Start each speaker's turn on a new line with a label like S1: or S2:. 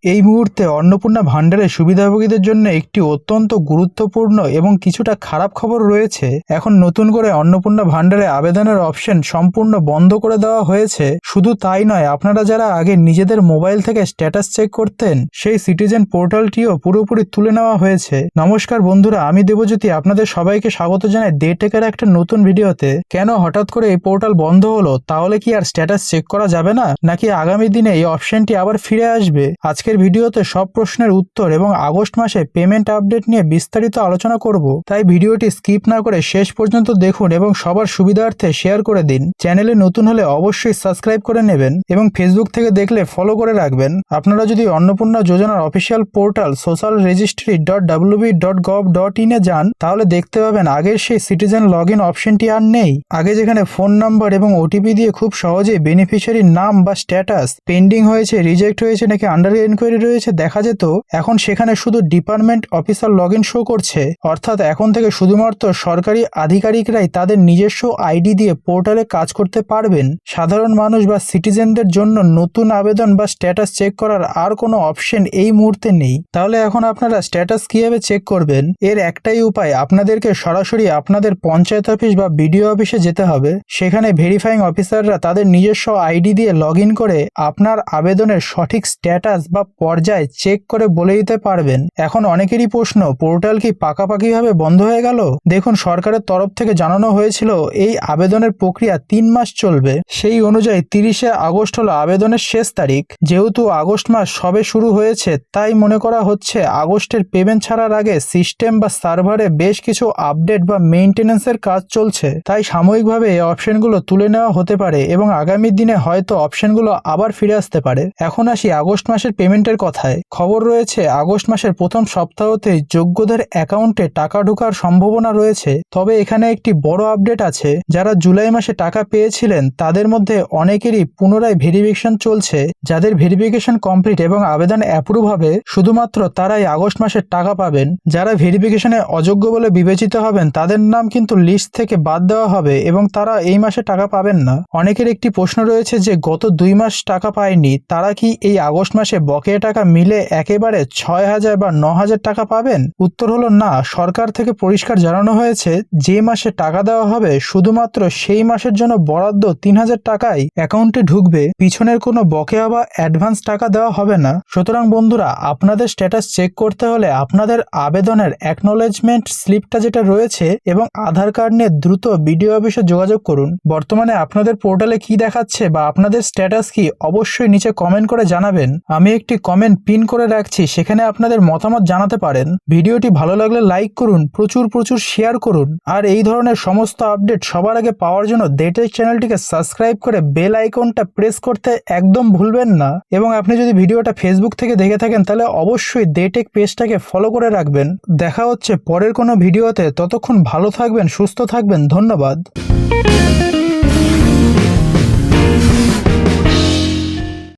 S1: এই মুহূর্তে অন্নপূর্ণা ভান্ডারের সুবিধাভোগীদের জন্য একটি অত্যন্ত গুরুত্বপূর্ণ এবং কিছুটা খারাপ খবর রয়েছে। এখন নতুন করে অন্নপূর্ণা ভান্ডারে আবেদনের অপশন সম্পূর্ণ বন্ধ করে দেওয়া হয়েছে। শুধু তাই নয়, আপনারা যারা আগে নিজেদের মোবাইল থেকে স্ট্যাটাস চেক করতেন, সেই সিটিজেন পোর্টালটিও পুরোপুরি তুলে নেওয়া হয়েছে। নমস্কার বন্ধুরা, আমি দেবজ্যোতি আপনাদের সবাইকে স্বাগত জানাই ডেটেকের একটা নতুন ভিডিওতে। কেন হঠাৎ করে এই পোর্টাল বন্ধ হলো? তাহলে কি আর স্ট্যাটাস চেক করা যাবে না, নাকি আগামী দিনে এই অপশনটি আবার ফিরে আসবে? আজকের ভিডিওতে সব প্রশ্নের উত্তর এবং আগস্ট মাসে পেমেন্ট আপডেট নিয়ে বিস্তারিত আলোচনা করব। তাই ভিডিওটি স্কিপ না করে শেষ পর্যন্ত দেখুন এবং সবার সুবিধার্থে শেয়ার করে দিন। চ্যানেলে নতুন হলে অবশ্যই সাবস্ক্রাইব করে নেবেন এবং ফেসবুক থেকে দেখলে ফলো করে রাখবেন। আপনারা যদি অন্নপূর্ণা যোজনার অফিসিয়াল পোর্টাল socialregistry.wb.gov.in এ যান, তাহলে দেখতে পাবেন আগের সেই সিটিজেন লগ ইন অপশনটি আর নেই। আগে যেখানে ফোন নাম্বার এবং ওটিপি দিয়ে খুব সহজেই বেনিফিশিয়ারির নাম বা স্ট্যাটাস, পেন্ডিং হয়েছে, রিজেক্ট হয়েছে নাকি আন্ডার এনকোয়ারি রয়েছে দেখা যেত, এখন সেখানে শুধু department officer log in show করছে। অর্থাৎ এখন থেকে শুধুমাত্র সরকারি আধিকারিকরাই তাদের নিজস্ব আইডি দিয়ে পোর্টালে কাজ করতে পারবেন। সাধারণ মানুষ বা সিটিজেনদের জন্য নতুন আবেদন বা স্ট্যাটাস চেক করার আর কোনো অপশন এই মুহূর্তে নেই। তাহলে এখন আপনারা স্ট্যাটাস কিভাবে চেক করবেন? এর একটাই উপায়, আপনাদেরকে সরাসরি আপনাদের পঞ্চায়েত অফিস বা বিডিও অফিসে যেতে হবে। সেখানে ভেরিফাইং অফিসাররা তাদের নিজস্ব আইডি দিয়ে লগ ইন করে আপনার আবেদনের সঠিক স্ট্যাটাস বা পর্যায় চেক করে বলে দিতে পারবেন। এখন অনেকেরই প্রশ্ন, পোর্টাল কি পাকাপাকিভাবে বন্ধ হয়ে গেল? দেখুন, সরকারের তরফ থেকে জানানো হয়েছিল এই আবেদনের প্রক্রিয়া 3 মাস চলবে। সেই অনুযায়ী 30শে আগস্ট হলো আবেদনের শেষ তারিখ। যেহেতু আগস্ট মাস সবে শুরু হয়েছে, তাই মনে করা হচ্ছে আগস্টের পেমেন্ট ছাড়ার আগে সিস্টেম বা সার্ভারে বেশ কিছু আপডেট বা মেইনটেনেন্সের কাজ চলছে। তাই সাময়িকভাবে এই অপশনগুলো তুলে নেওয়া হতে পারে এবং আগামী দিনে হয়তো অপশনগুলো আবার ফিরে আসতে পারে। এখন আসি আগস্ট মাসের পেমেন্টের কথায়। খবর রয়েছে আগস্ট মাসের প্রথম সপ্তাহতেই যোগ্যদের অ্যাকাউন্টে টাকা ঢোকার সম্ভাবনা রয়েছে। তবে এখানে একটি বড় আপডেট আছে, যারা জুলাই মাসে টাকা পেয়েছিলেন তাদের মধ্যে অনেকেরই পুনরায় ভেরিফিকেশন চলছে। যাদের ভেরিফিকেশন কমপ্লিট এবং আবেদন অ্যাপ্রুভ হবে, শুধুমাত্র তারাই আগস্ট মাসের টাকা পাবেন। যারা ভেরিফিকেশনে অযোগ্য বলে বিবেচিত হবেন, তাদের নাম কিন্তু লিস্ট থেকে বাদ দেওয়া হবে এবং তারা এই মাসে টাকা পাবেন না। অনেকের একটি প্রশ্ন রয়েছে যে গত 2 মাস টাকা পায়নি, তারা কি এই আগস্ট মাসে বকেয়া টাকা মিলে একেবারে 6,000 বা 9,000 টাকা পাবেন? উত্তর হলো না। সরকার থেকে পরিষ্কার জানানো হয়েছে যে মাসে টাকা দেওয়া হবে শুধুমাত্র সেই মাসের জন্য বরাদ্দ 3,000 টাকাই অ্যাকাউন্টে ঢুকবে। পিছনের কোনো বকেয়া বা অ্যাডভান্স টাকা দেওয়া হবে না। সুতরাং বন্ধুরা, আপনাদের স্ট্যাটাস চেক করতে হলে আপনাদের আবেদনের অ্যাকনোলেজমেন্ট স্লিপটা যেটা রয়েছে এবং আধার কার্ড নিয়ে দ্রুত বিডিও অফিসে যোগাযোগ করুন। বর্তমানে আপনাদের পোর্টালে কি দেখাচ্ছে বা আপনাদের স্ট্যাটাস কি, অবশ্যই নিচে কমেন্ট করে জানাবেন। আমি একটি কমেন্ট পিন করে রাখছি, সেখানে আপনাদের মতামত জানাতে পারেন। ভিডিওটি ভালো লাগলে লাইক করুন, প্রচুর শেয়ার করুন। আর এই ধরনের সমস্ত আপডেট সবার আগে পাওয়ার জন্য ডেটেক চ্যানেলটিকে সাবস্ক্রাইব করে বেল আইকনটা প্রেস করতে একদম ভুলবেন না। এবং আপনি যদি ভিডিওটা ফেসবুক থেকে দেখে থাকেন, তাহলে অবশ্যই ডেটেক পেজটাকে ফলো করে রাখবেন। দেখা হচ্ছে পরের কোনো ভিডিওতে। ততক্ষণ ভালো থাকবেন, সুস্থ থাকবেন। ধন্যবাদ।